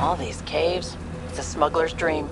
All these caves, it's a smuggler's dream.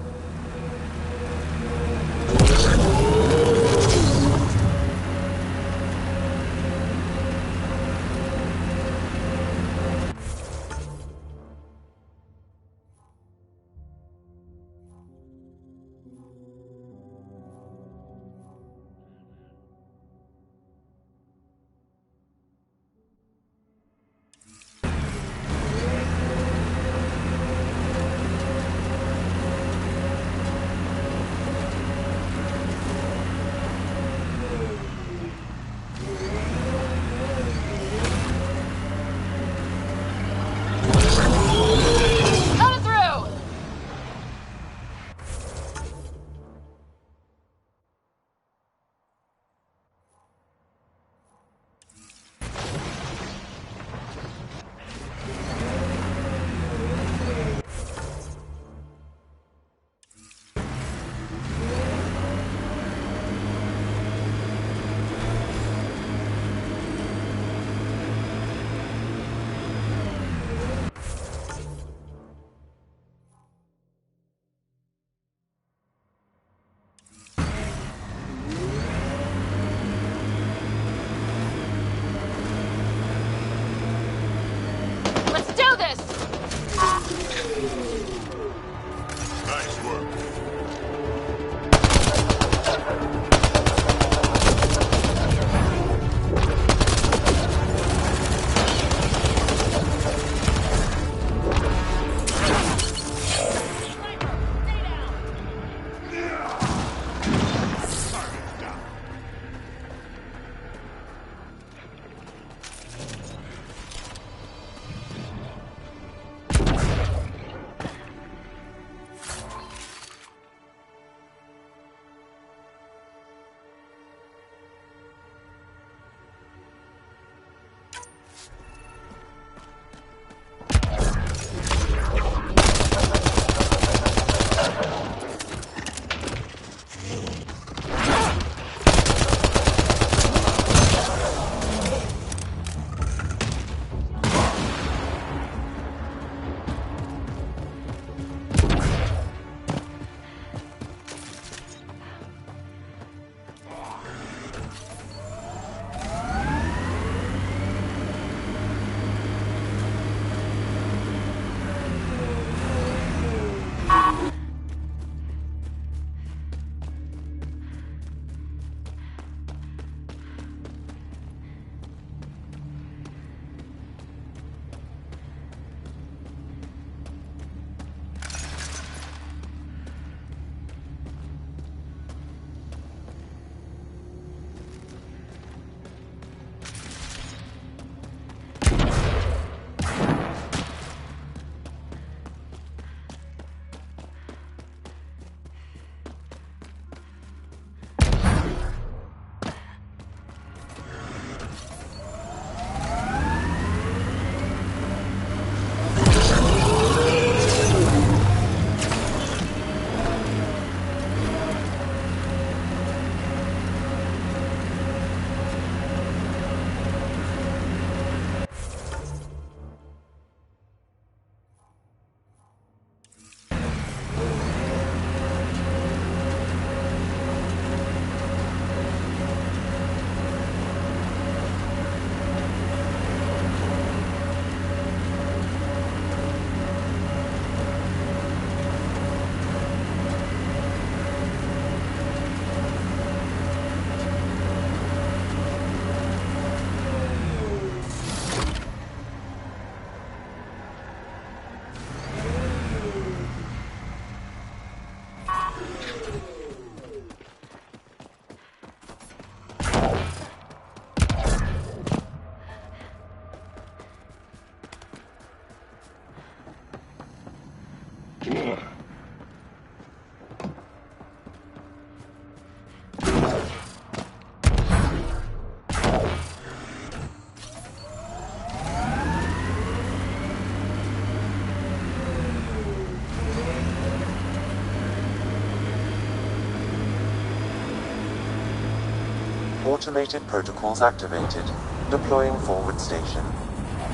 Automated protocols activated. Deploying forward station.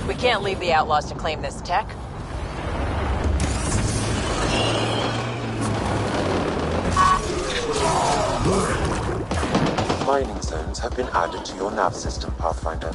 We can't leave the outlaws to claim this tech. Mining zones have been added to your nav system, Pathfinder.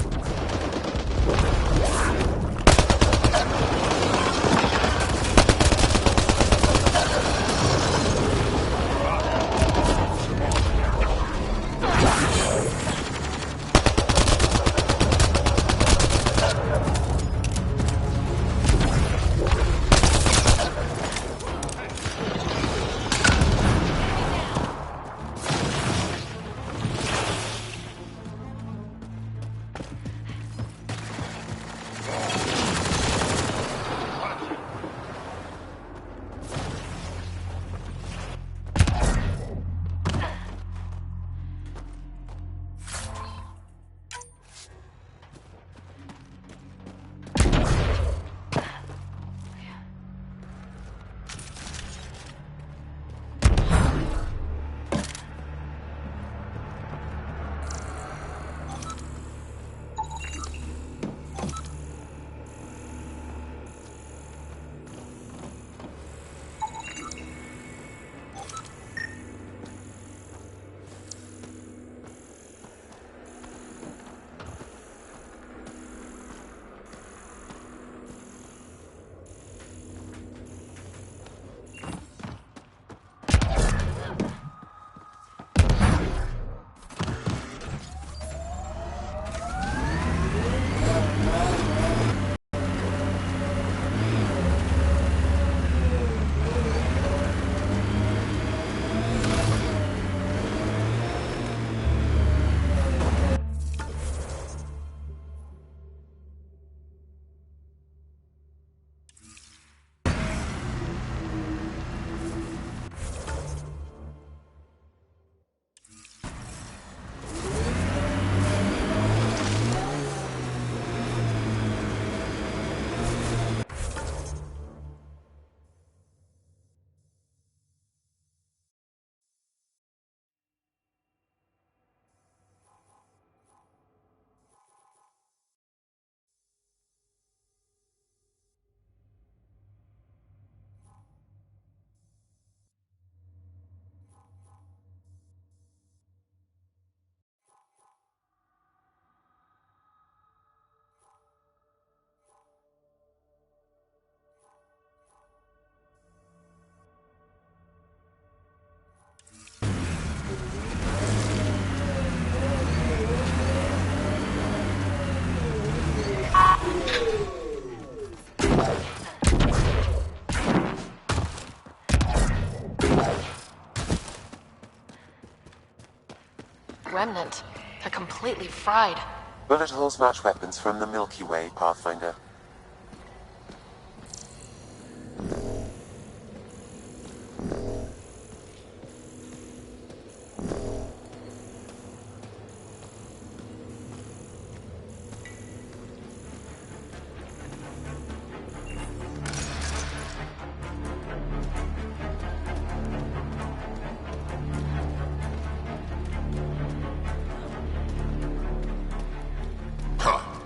Remnant. They're completely fried. Bullet holes match weapons from the Milky Way, Pathfinder.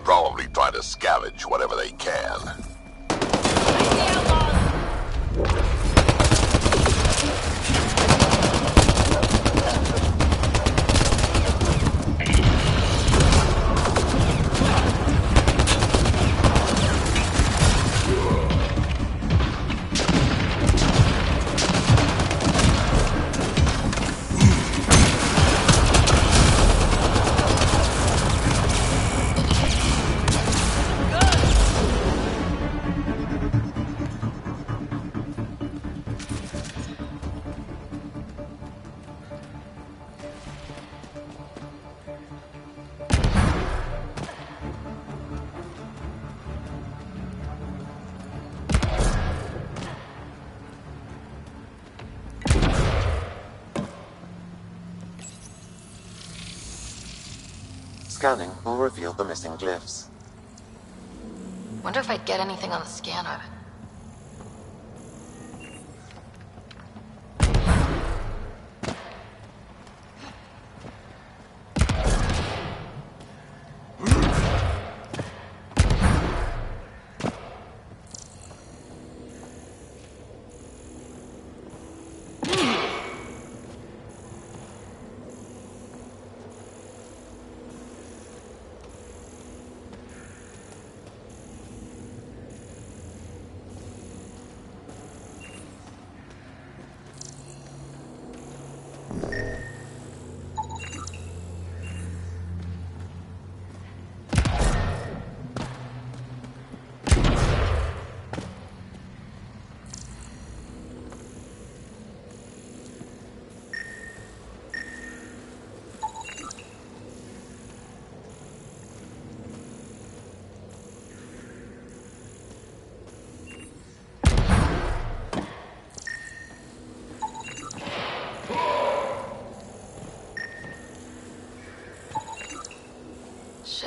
Probably trying to scavenge whatever they can. Scanning will reveal the missing glyphs. Wonder if I'd get anything on the scanner.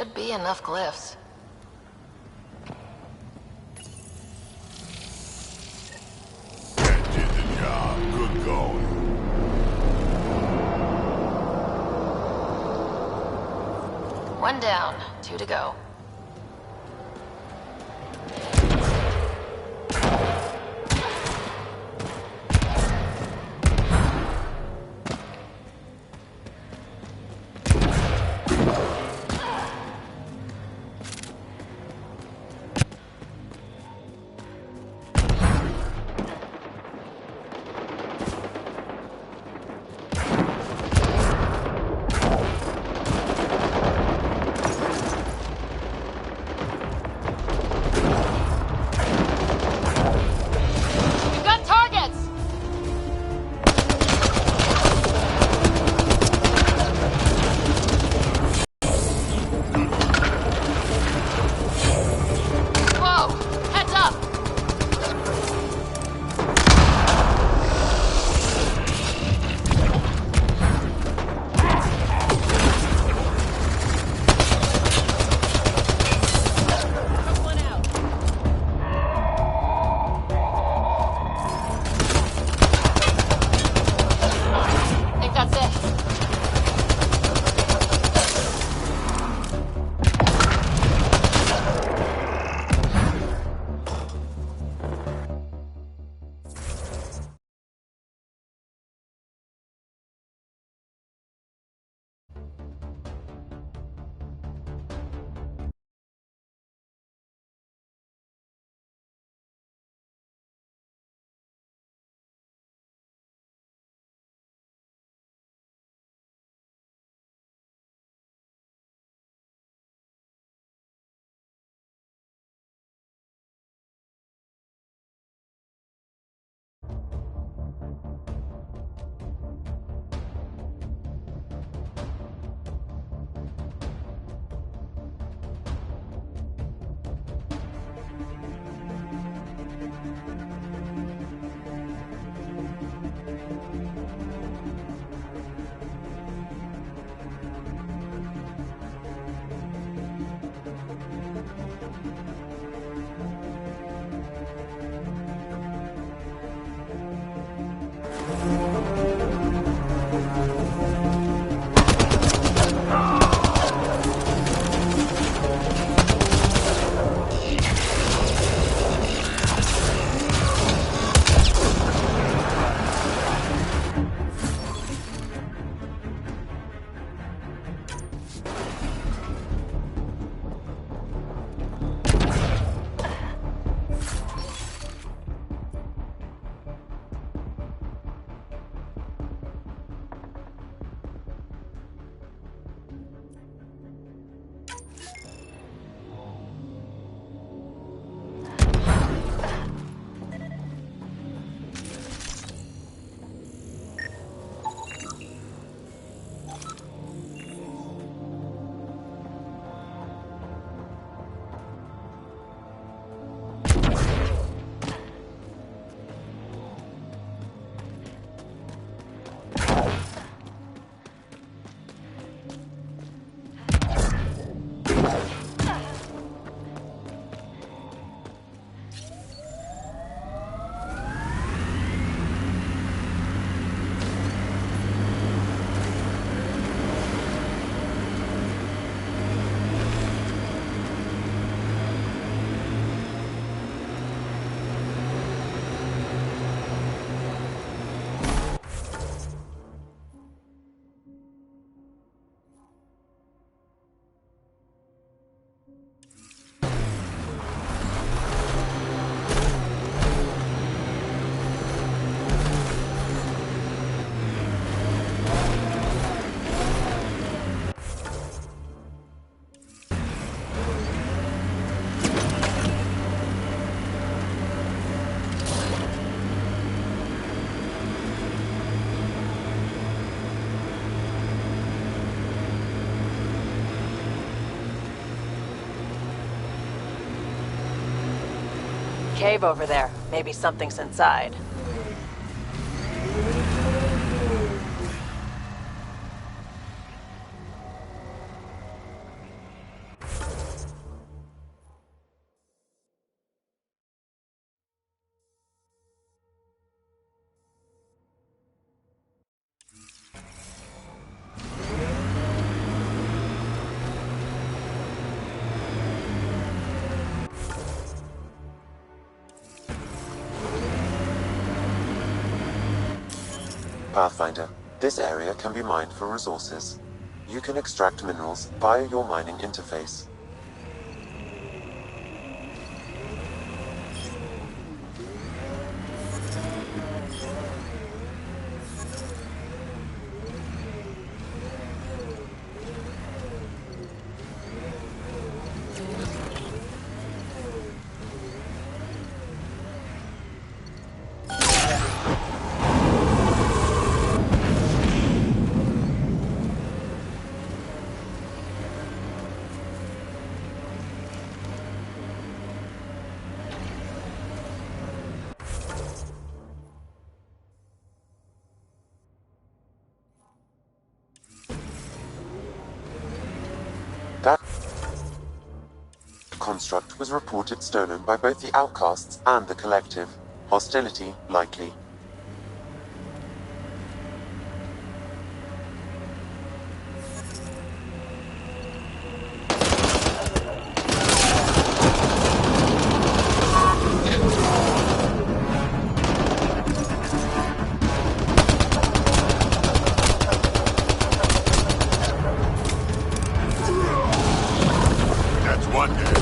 Should be enough glyphs. That did the job. Good going. One down, 2 to go. Cave over there. Maybe something's inside. Pathfinder, this area can be mined for resources. You can extract minerals via your mining interface. That construct was reported stolen by both the Outcasts and the Collective. Hostility likely. That's one dead.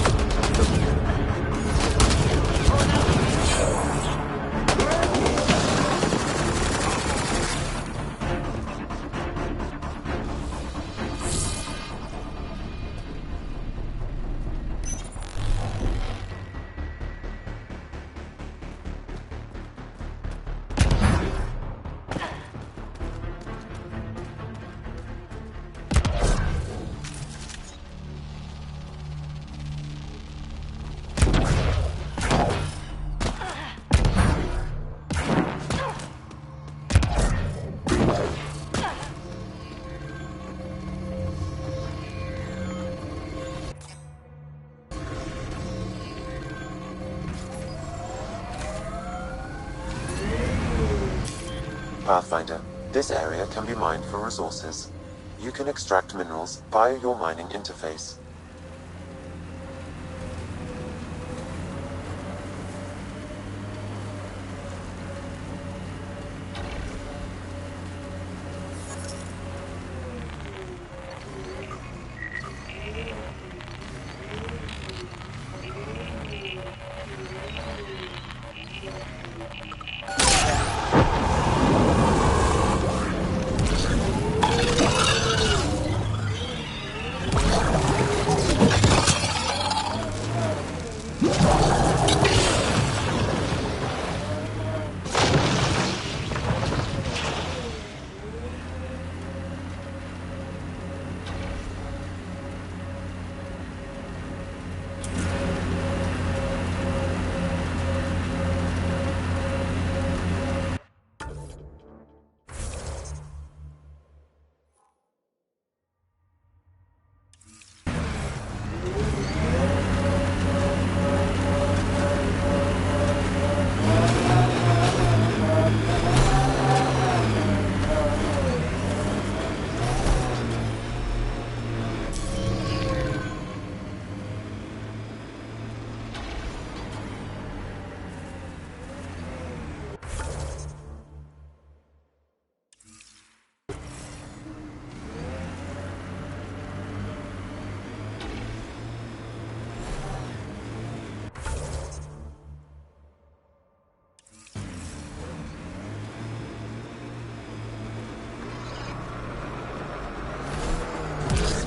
Pathfinder, this area can be mined for resources. You can extract minerals via your mining interface.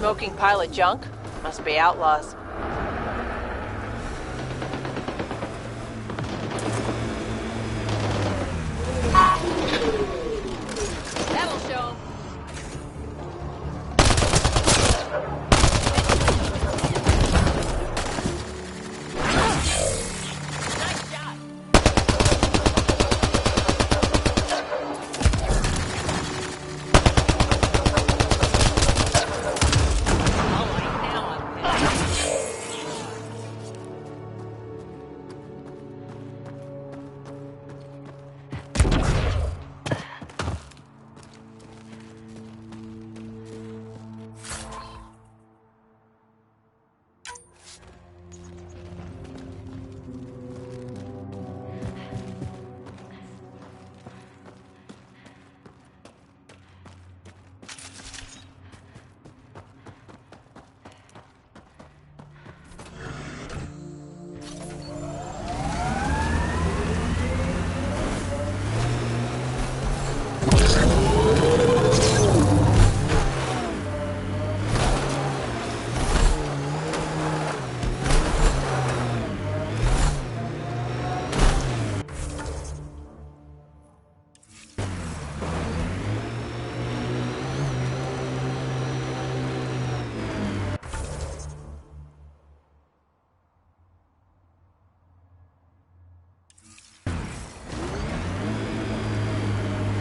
Smoking pile of junk? Must be outlaws. That'll show 'em. Nice shot. All right, now I'm pissed.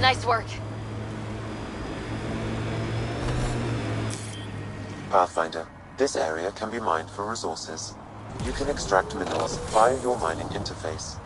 Nice work. Pathfinder, this area can be mined for resources. You can extract minerals via your mining interface.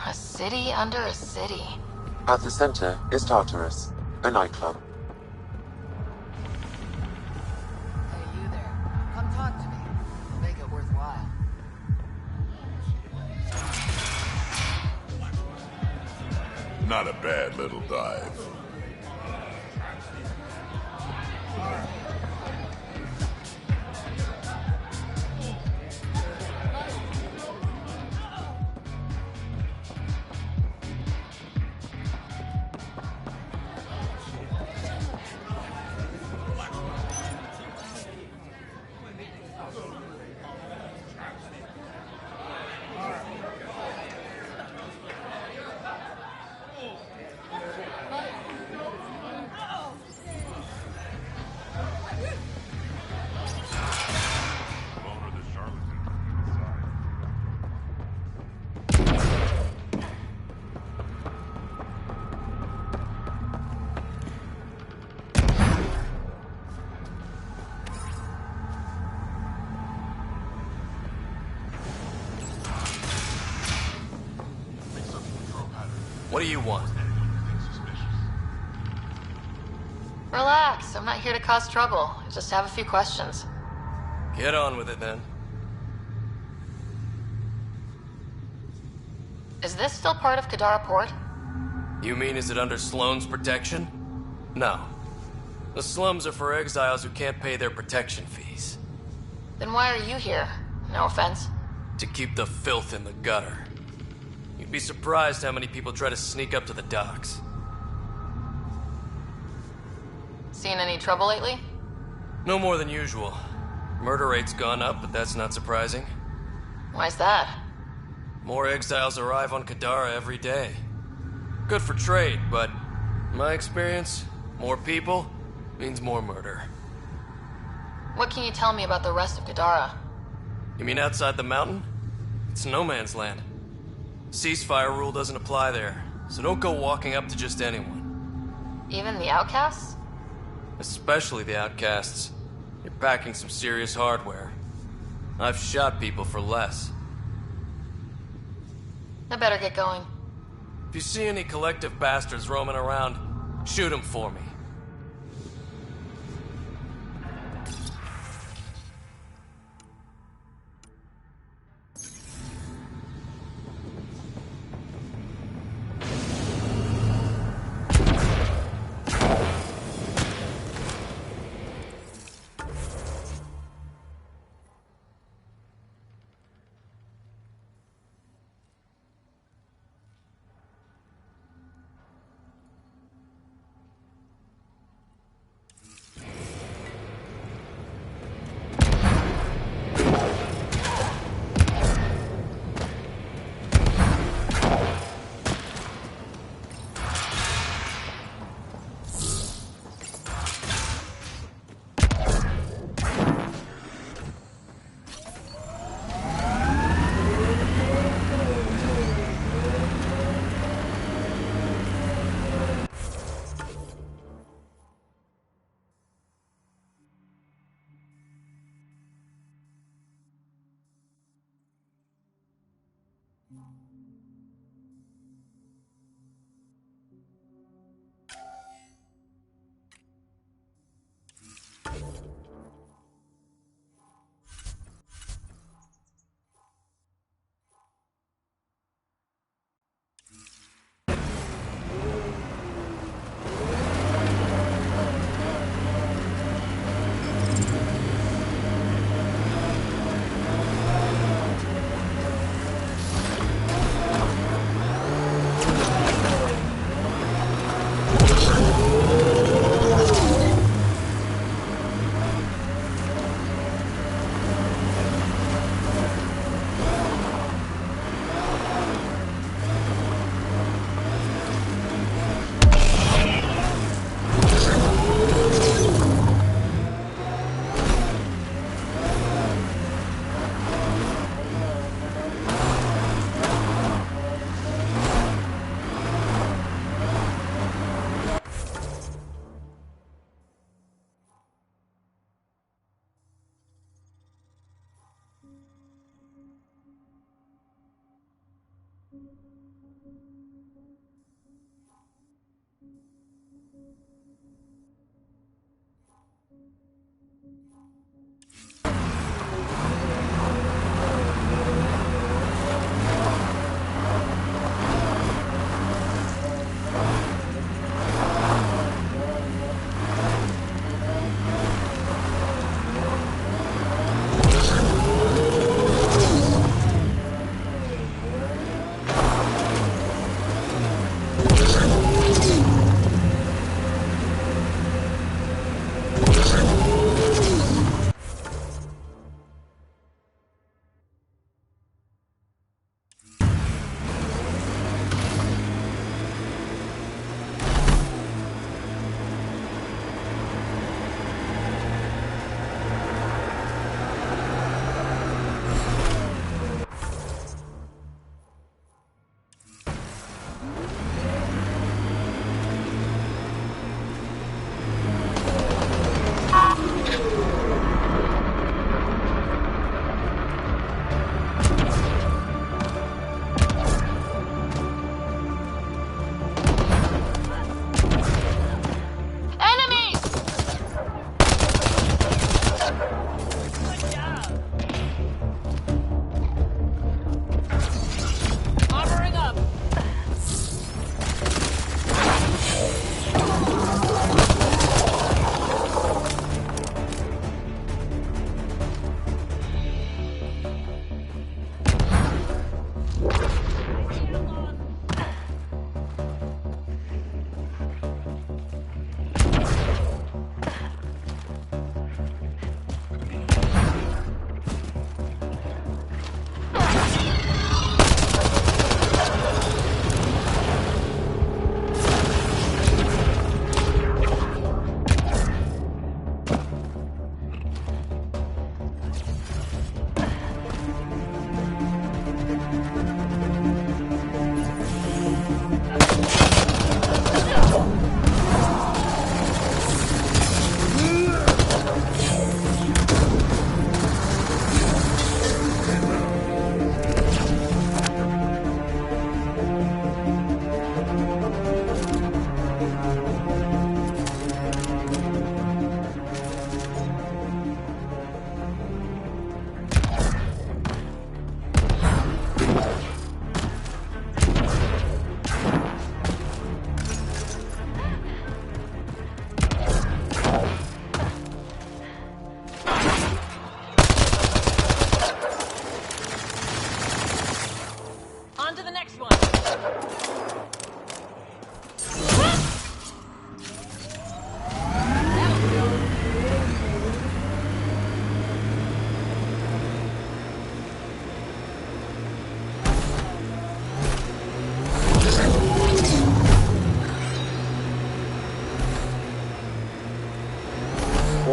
A city under a city. At the center is Tartarus, a nightclub. Hey, you there. Come talk to me. Make it worthwhile. Not a bad little dive. What do you want? Relax, I'm not here to cause trouble. I just have a few questions. Get on with it, then. Is this still part of Kadara Port? You mean, is it under Sloane's protection? No. The slums are for exiles who can't pay their protection fees. Then why are you here? No offense. To keep the filth in the gutter. You'd be surprised how many people try to sneak up to the docks. Seen any trouble lately? No more than usual. Murder rate's gone up, but that's not surprising. Why's that? More exiles arrive on Kadara every day. Good for trade, but in my experience, more people means more murder. What can you tell me about the rest of Kadara? You mean outside the mountain? It's no man's land. Ceasefire rule doesn't apply there, so don't go walking up to just anyone. Even the outcasts? Especially the outcasts. You're packing some serious hardware. I've shot people for less. I better get going. If you see any collective bastards roaming around, shoot them for me.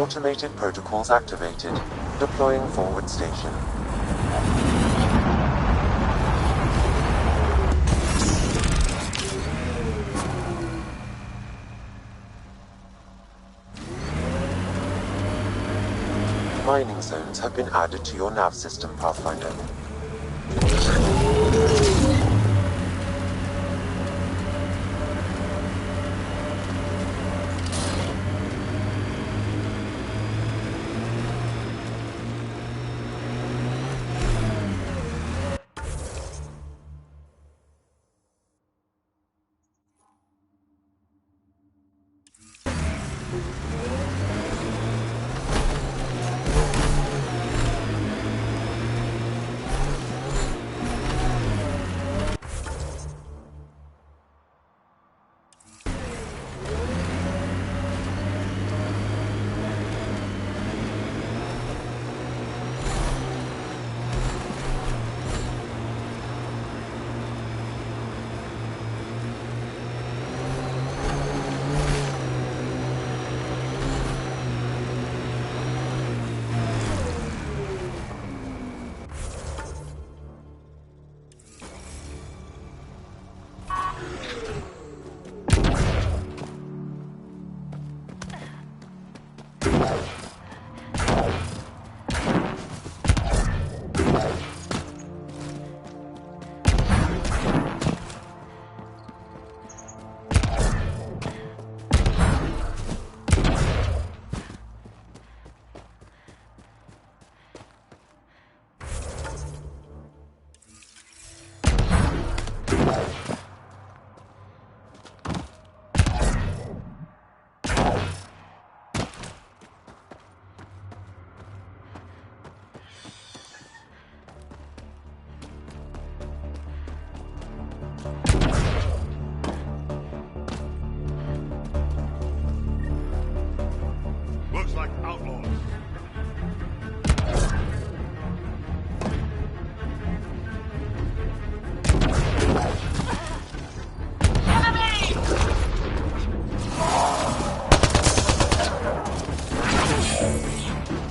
Automated protocols activated. Deploying forward station. Mining zones have been added to your nav system, Pathfinder. Looks like outlaws.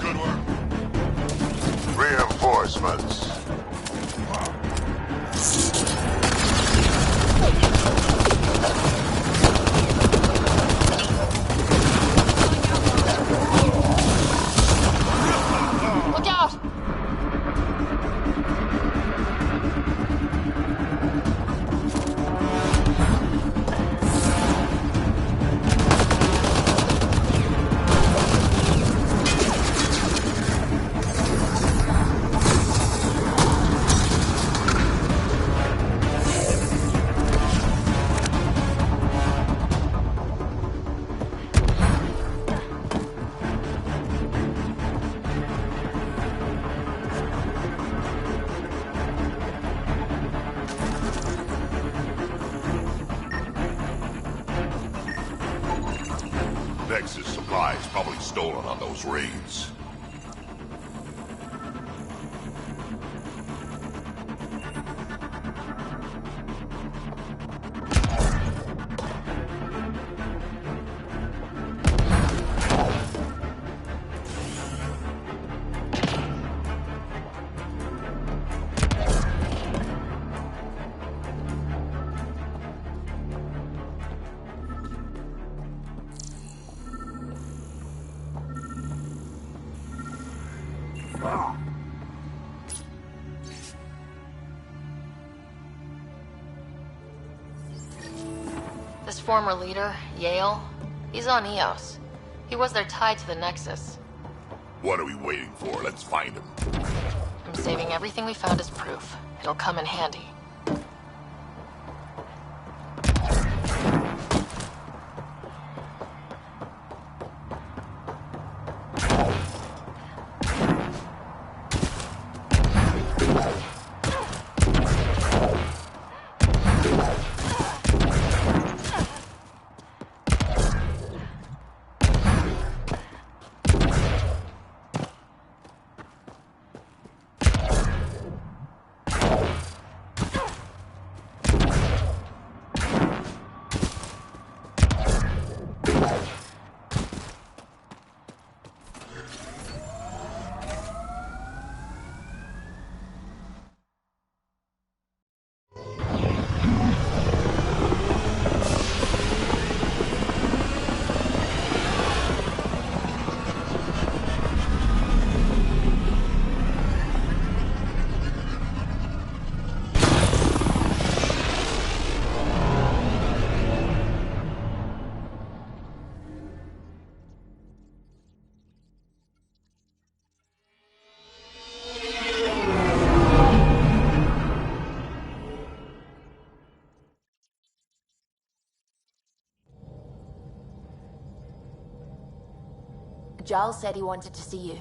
Good work. Reinforcements. Look out! Nexus supplies probably stolen on those raids. This former leader, Yale, he's on EOS. He was their tie to the Nexus. What are we waiting for? Let's find him. I'm saving everything we found as proof. It'll come in handy. Giles said he wanted to see you.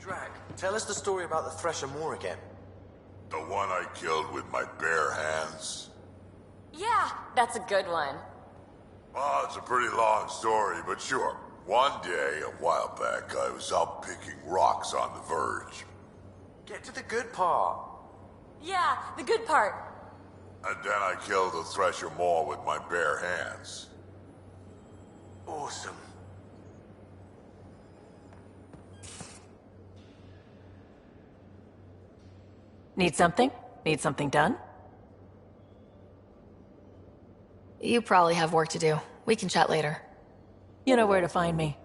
Drac, tell us the story about the Thresher Moor again. The one I killed with my bare hands? Yeah, that's a good one. Well, it's a pretty long story, but sure. One day, a while back, I was out picking rocks on the verge. Get to the good part. Yeah, the good part. And then I killed the Thresher Moor with my bare hands. Awesome. Need something? Need something done? You probably have work to do. We can chat later. You know where to find me.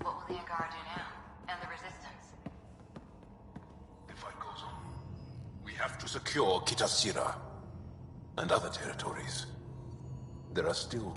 What will the Angar do now? And the Resistance? The fight goes on. We have to secure Kitasira and other territories. There are still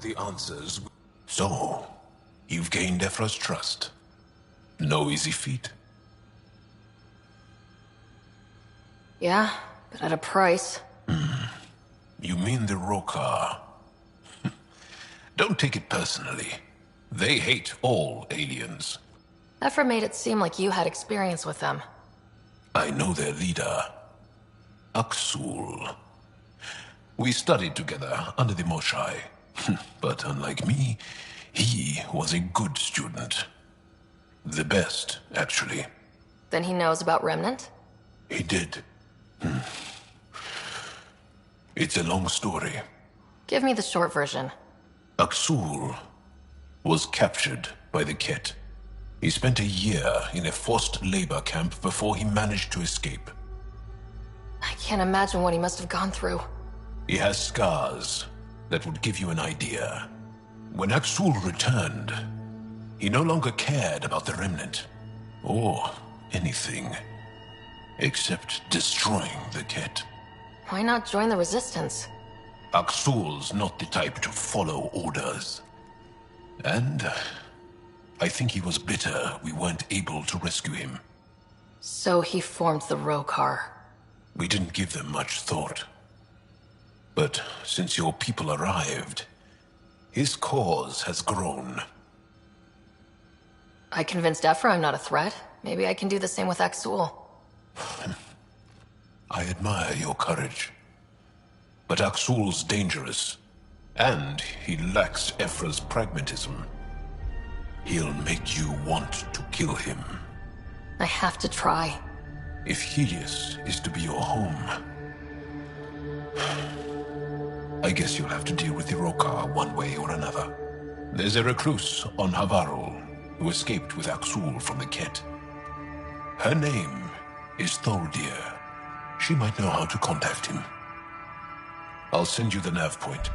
the answers. So, you've gained Ephra's trust. No easy feat. Yeah, but at a price. You mean the Rokar? Don't take it personally. They hate all aliens. Ephra made it seem like you had experience with them. I know their leader, Aksul. We studied together under the Moshai. But unlike me, he was a good student. The best, actually. Then he knows about Remnant? He did. It's a long story. Give me the short version. Aksul was captured by the Ket. He spent a year in a forced labor camp before he managed to escape. I can't imagine what he must have gone through. He has scars that would give you an idea. When Aksul returned, he no longer cared about the Remnant, or anything, except destroying the Ket. Why not join the Resistance? Aksul's not the type to follow orders. And I think he was bitter we weren't able to rescue him. So he formed the Rokar. We didn't give them much thought. But since your people arrived, his cause has grown. I convinced Ephra I'm not a threat. Maybe I can do the same with Aksul. I admire your courage. But Aksul's dangerous, and he lacks Ephra's pragmatism. He'll make you want to kill him. I have to try. If Helios is to be your home, I guess you'll have to deal with the Rokar one way or another. There's a recluse on Havarul who escaped with Aksul from the Ket. Her name is Thordir. She might know how to contact him. I'll send you the nav point.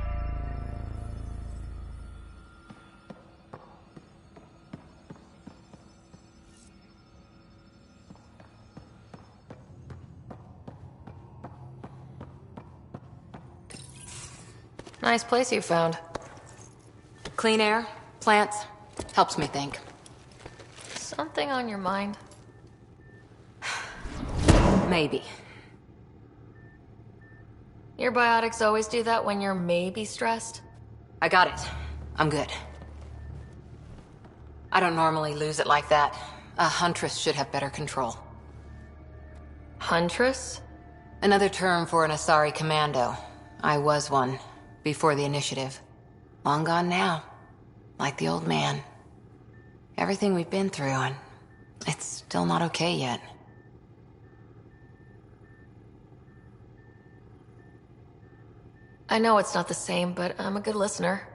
Nice place you found. Clean air, plants, helps me think. Something on your mind? Maybe. Your biotics always do that when you're maybe stressed? I got it. I'm good. I don't normally lose it like that. A huntress should have better control. Huntress? Another term for an Asari commando. I was one, before the initiative. Long gone now. Like the old man. Everything we've been through, and it's still not okay yet. I know it's not the same, but I'm a good listener.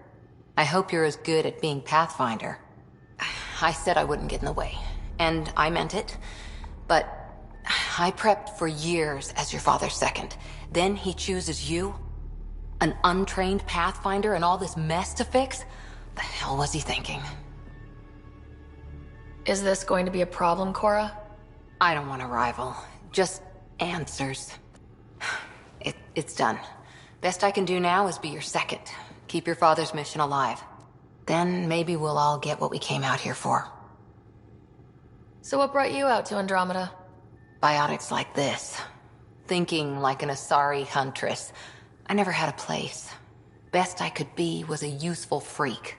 I hope you're as good at being Pathfinder. I said I wouldn't get in the way, and I meant it. But I prepped for years as your father's second. Then he chooses you? An untrained Pathfinder and all this mess to fix? The hell was he thinking? Is this going to be a problem, Cora? I don't want a rival. Just answers. It's done. Best I can do now is be your second. Keep your father's mission alive. Then maybe we'll all get what we came out here for. So what brought you out to Andromeda? Biotics like this. Thinking like an Asari huntress. I never had a place. Best I could be was a useful freak.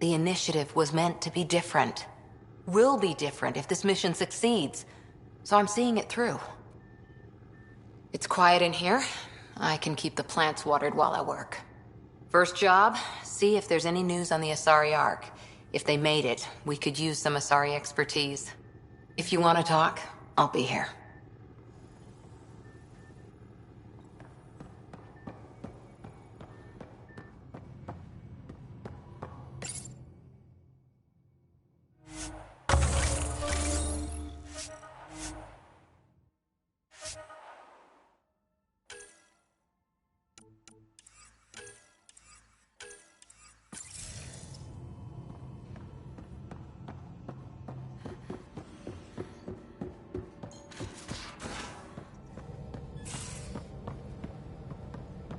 The initiative was meant to be different. Will be different if this mission succeeds. So I'm seeing it through. It's quiet in here. I can keep the plants watered while I work. First job, see if there's any news on the Asari Ark. If they made it, we could use some Asari expertise. If you want to talk, I'll be here.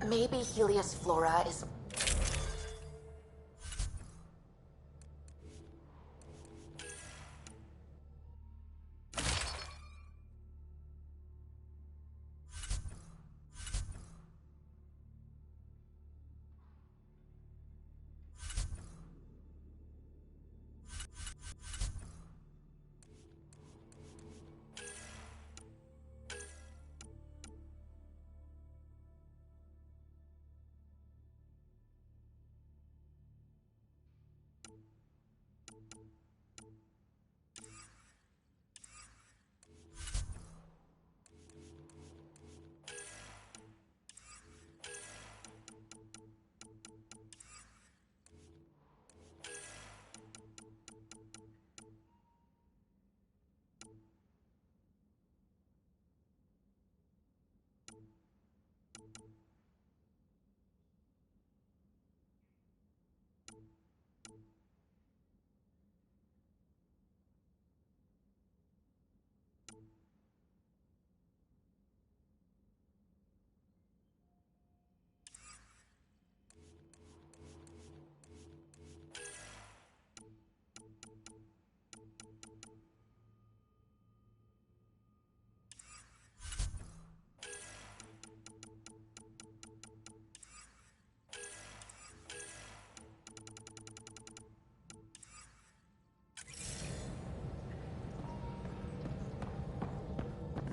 Maybe Helios flora is...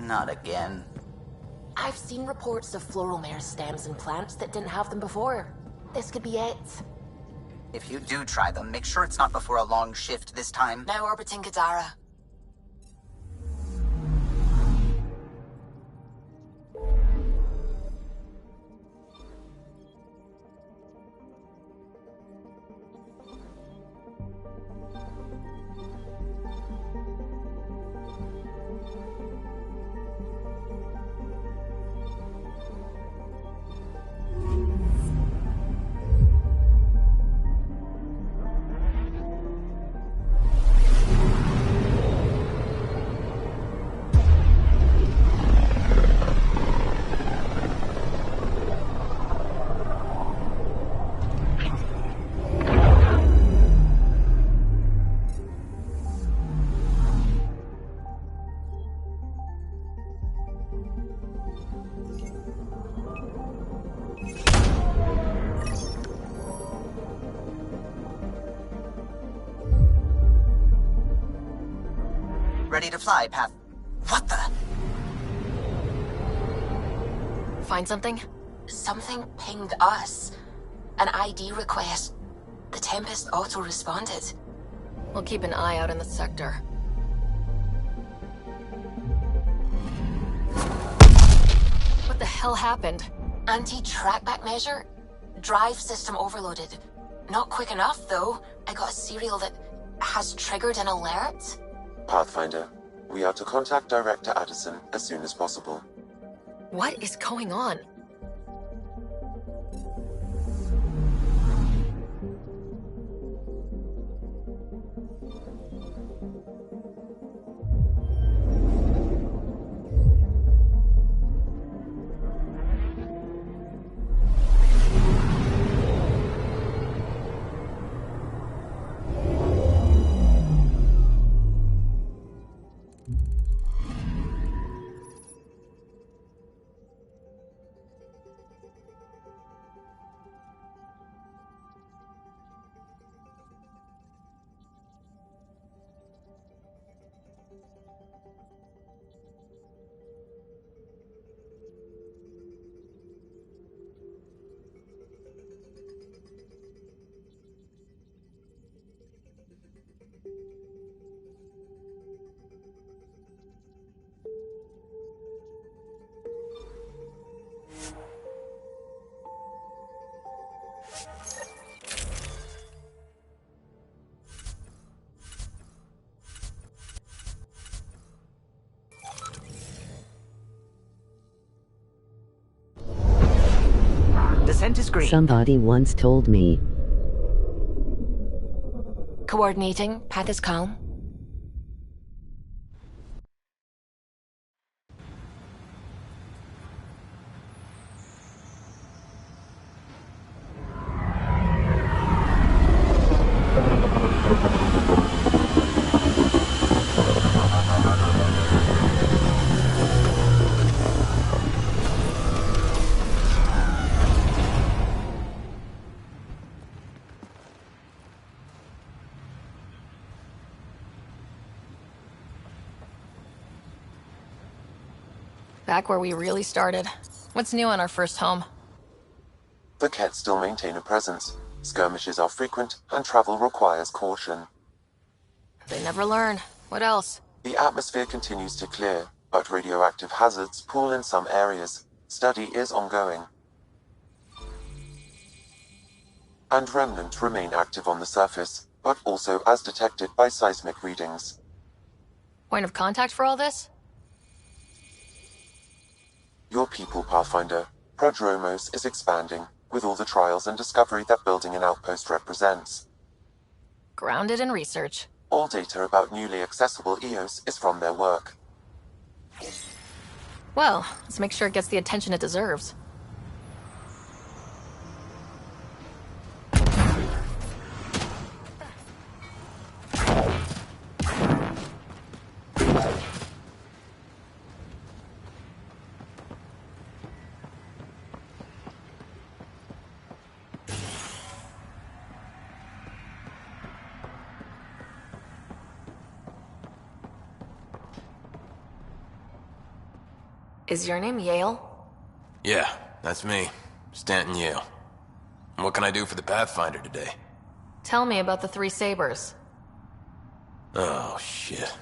Not again. I've seen reports of floral mare stems and plants that didn't have them before. This could be it. If you do try them, make sure it's not before a long shift this time. Now orbiting Kadara. Ready to fly, Path. What the? Find something? Something pinged us. An ID request. The Tempest auto-responded. We'll keep an eye out in the sector. What the hell happened? Anti-trackback measure? Drive system overloaded. Not quick enough, though. I got a serial that has triggered an alert. Pathfinder, we are to contact Director Addison as soon as possible. What is going on? Descent is green. Somebody once told me. Coordinating. Path is calm. Back where we really started. What's new on our first home? The Kett still maintain a presence. Skirmishes are frequent, and travel requires caution. They never learn. What else? The atmosphere continues to clear, but radioactive hazards pool in some areas. Study is ongoing. And remnants remain active on the surface, but also as detected by seismic readings. Point of contact for all this? Your people, Pathfinder. Prodromos is expanding, with all the trials and discovery that building an outpost represents. Grounded in research. All data about newly accessible EOS is from their work. Well, let's make sure it gets the attention it deserves. Is your name Yale? Yeah, that's me. Stanton Yale. And what can I do for the Pathfinder today? Tell me about the three sabers. Oh, shit.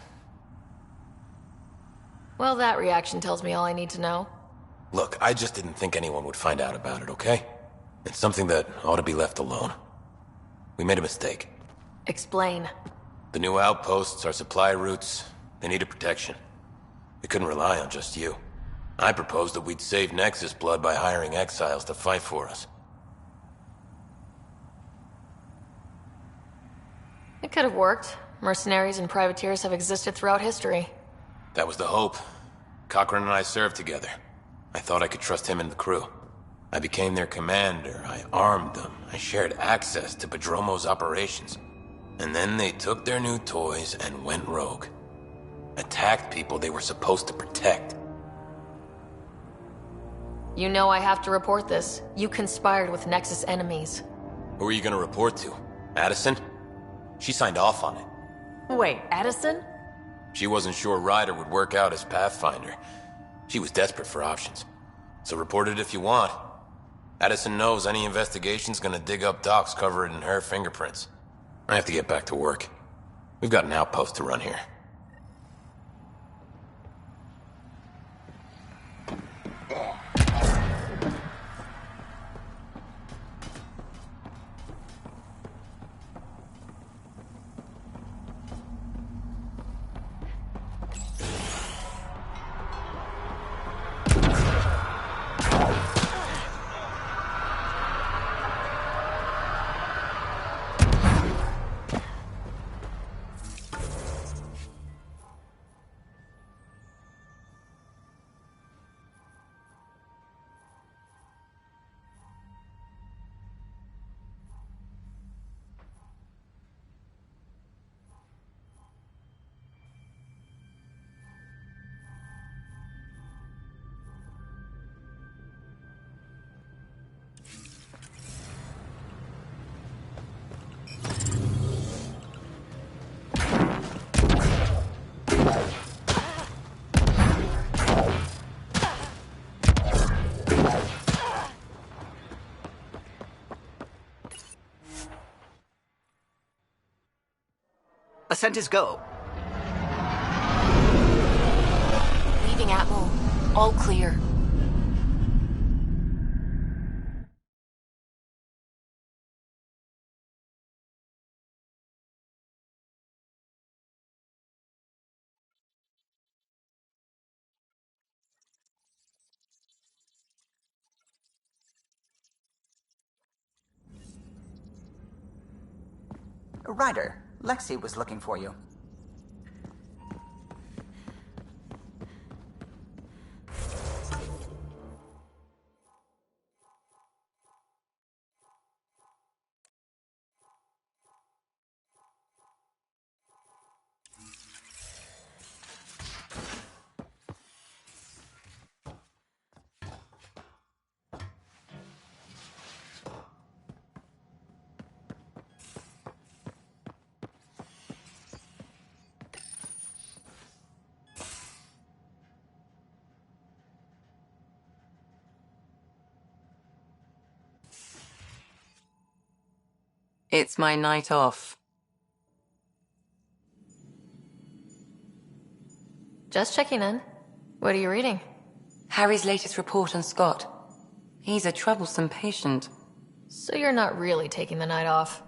Well, that reaction tells me all I need to know. Look, I just didn't think anyone would find out about it, okay? It's something that ought to be left alone. We made a mistake. Explain. The new outposts, our supply routes, they needed protection. We couldn't rely on just you. I proposed that we'd save Nexus blood by hiring exiles to fight for us. It could have worked. Mercenaries and privateers have existed throughout history. That was the hope. Cochran and I served together. I thought I could trust him and the crew. I became their commander, I armed them, I shared access to Padromo's operations. And then they took their new toys and went rogue. Attacked people they were supposed to protect. You know I have to report this. You conspired with Nexus enemies. Who are you gonna report to? Addison? She signed off on it. Wait, Addison? She wasn't sure Ryder would work out as Pathfinder. She was desperate for options. So report it if you want. Addison knows any investigation's gonna dig up docs covered in her fingerprints. I have to get back to work. We've got an outpost to run here. Ascent is go. Leaving Atmo. All clear. Ryder, Lexi was looking for you. It's my night off. Just checking in. What are you reading? Harry's latest report on Scott. He's a troublesome patient. So you're not really taking the night off.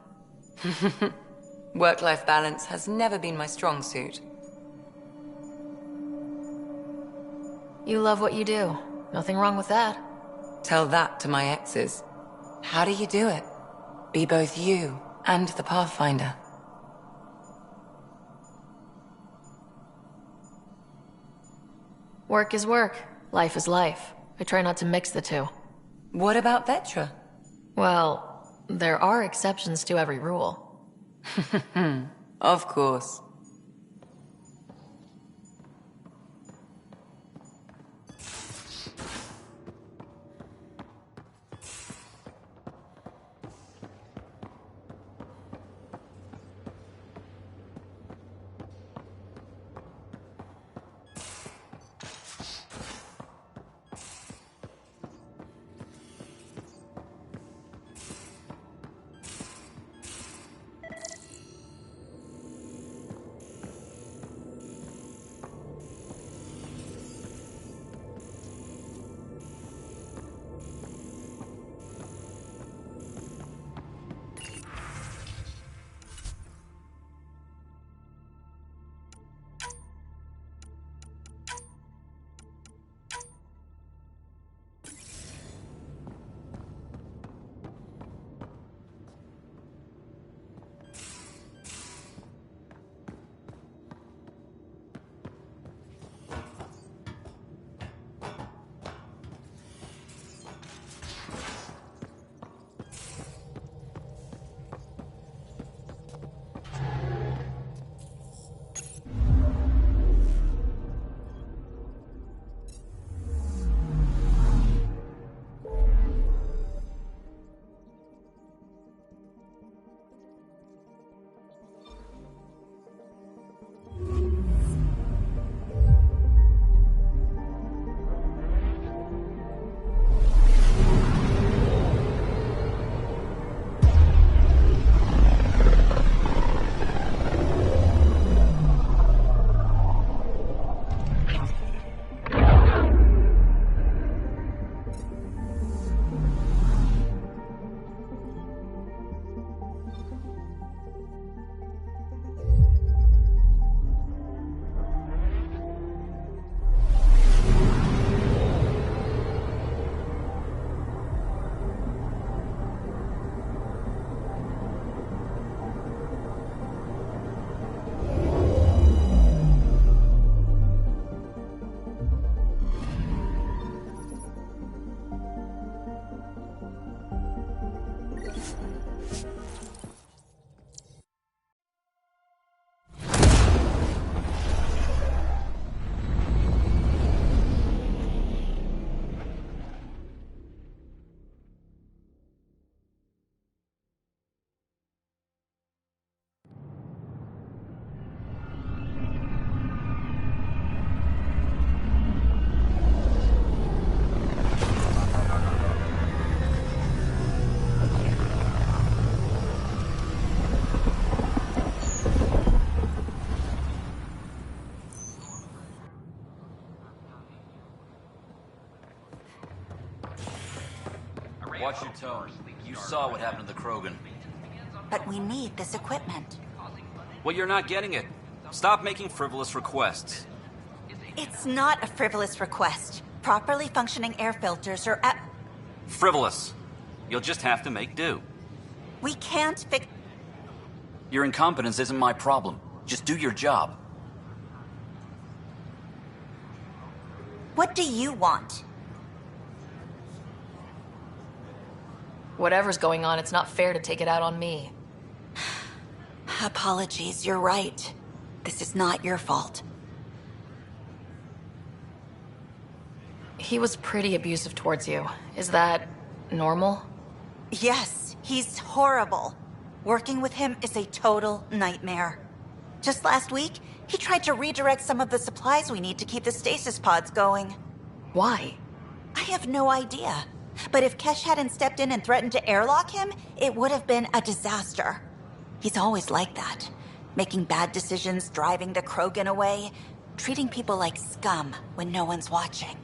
Work-life balance has never been my strong suit. You love what you do. Nothing wrong with that. Tell that to my exes. How do you do it? Be both you and the Pathfinder. Work is work. Life is life. I try not to mix the two. What about Vetra? Well, there are exceptions to every rule. Of course. Watch your tone. You saw what happened to the Krogan. But we need this equipment. Well, you're not getting it. Stop making frivolous requests. It's not a frivolous request. Properly functioning air filters are at... Frivolous. You'll just have to make do. We can't fix... Your incompetence isn't my problem. Just do your job. What do you want? Whatever's going on, it's not fair to take it out on me. Apologies, you're right. This is not your fault. He was pretty abusive towards you. Is that normal? Yes, he's horrible. Working with him is a total nightmare. Just last week, he tried to redirect some of the supplies we need to keep the stasis pods going. Why? I have no idea. But if Kesh hadn't stepped in and threatened to airlock him, it would have been a disaster. He's always like that. Making bad decisions, driving the Krogan away, treating people like scum when no one's watching.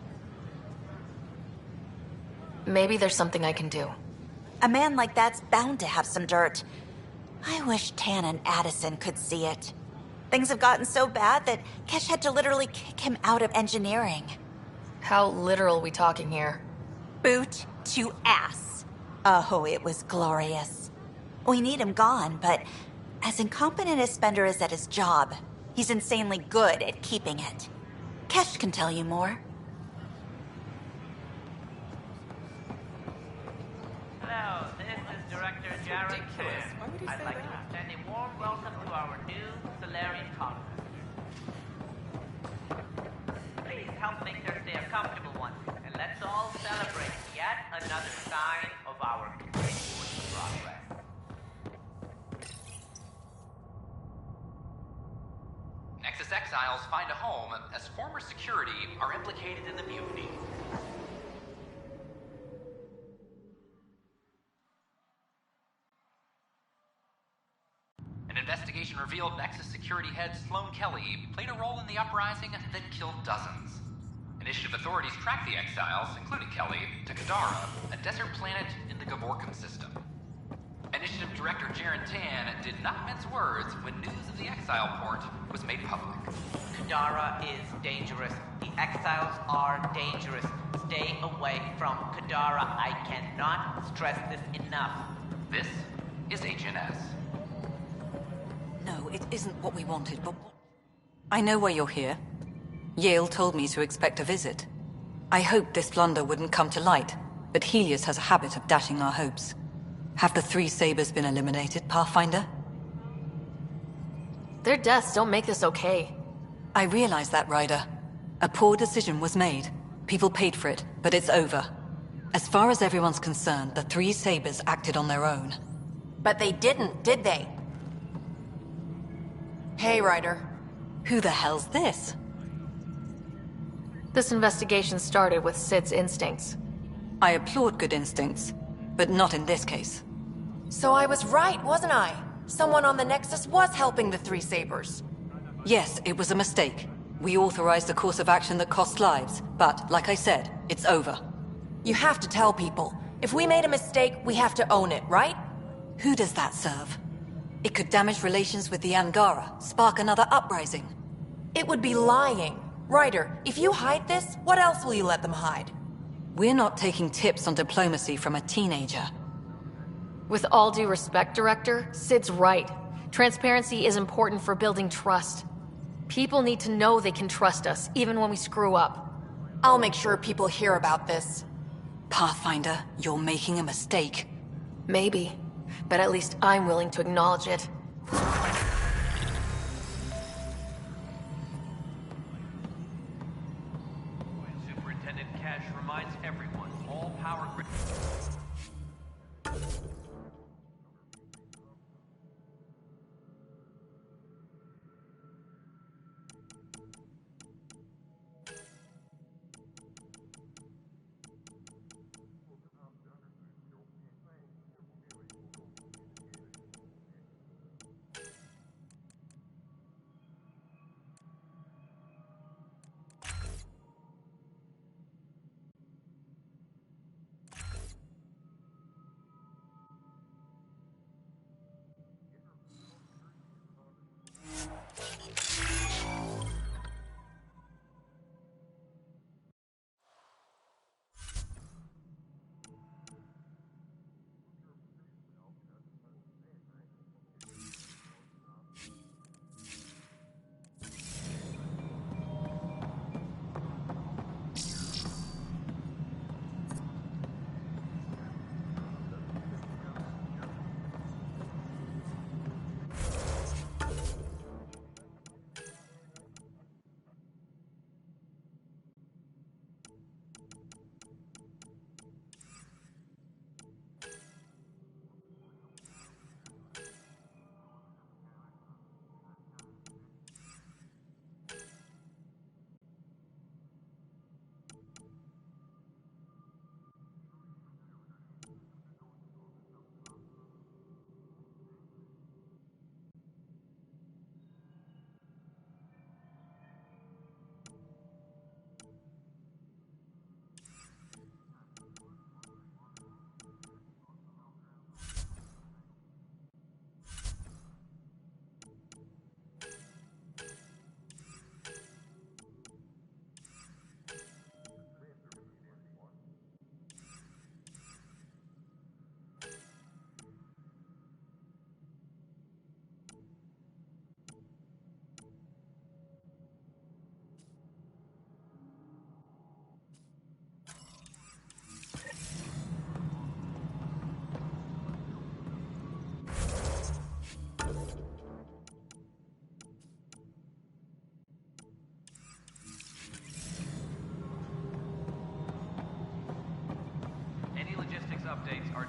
Maybe there's something I can do. A man like that's bound to have some dirt. I wish Tan and Addison could see it. Things have gotten so bad that Kesh had to literally kick him out of engineering. How literal are we talking here? Boot to ass. Oh, it was glorious. We need him gone, but as incompetent as Spender is at his job, he's insanely good at keeping it. Kesh can tell you more. Hello, this is Director Jared Tan. I'd like to extend a warm welcome to our new Solarian colony. Please help make their stay a comfortable one, and let's all celebrate yet another sign of our continuous progress. Nexus exiles find a home as former security are implicated in the mutiny. An investigation revealed Nexus security head Sloan Kelly played a role in the uprising that killed dozens. Initiative authorities tracked the exiles, including Kelly, to Kadara, a desert planet in the Gavorkan system. Initiative Director Jaren Tan did not mince words when news of the exile port was made public. Kadara is dangerous. The exiles are dangerous. Stay away from Kadara. I cannot stress this enough. This is HNS. No, it isn't what we wanted, but what... I know why you're here. Yale told me to expect a visit. I hoped this blunder wouldn't come to light, but Helios has a habit of dashing our hopes. Have the three Sabers been eliminated, Pathfinder? Their deaths don't make this okay. I realize that, Ryder. A poor decision was made. People paid for it, but it's over. As far as everyone's concerned, the three Sabers acted on their own. But they didn't, did they? Hey, Ryder. Who the hell's this? This investigation started with Sid's instincts. I applaud good instincts, but not in this case. So I was right, wasn't I? Someone on the Nexus was helping the three Sabers. Yes, it was a mistake. We authorized a course of action that cost lives, but, like I said, it's over. You have to tell people. If we made a mistake, we have to own it, right? Who does that serve? It could damage relations with the Angara, spark another uprising. It would be lying. Ryder, if you hide this, what else will you let them hide? We're not taking tips on diplomacy from a teenager. With all due respect, Director, Sid's right. Transparency is important for building trust. People need to know they can trust us, even when we screw up. I'll make sure people hear about this. Pathfinder, you're making a mistake. Maybe, but at least I'm willing to acknowledge it. Superintendent Cash reminds everyone, all power grid...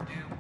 do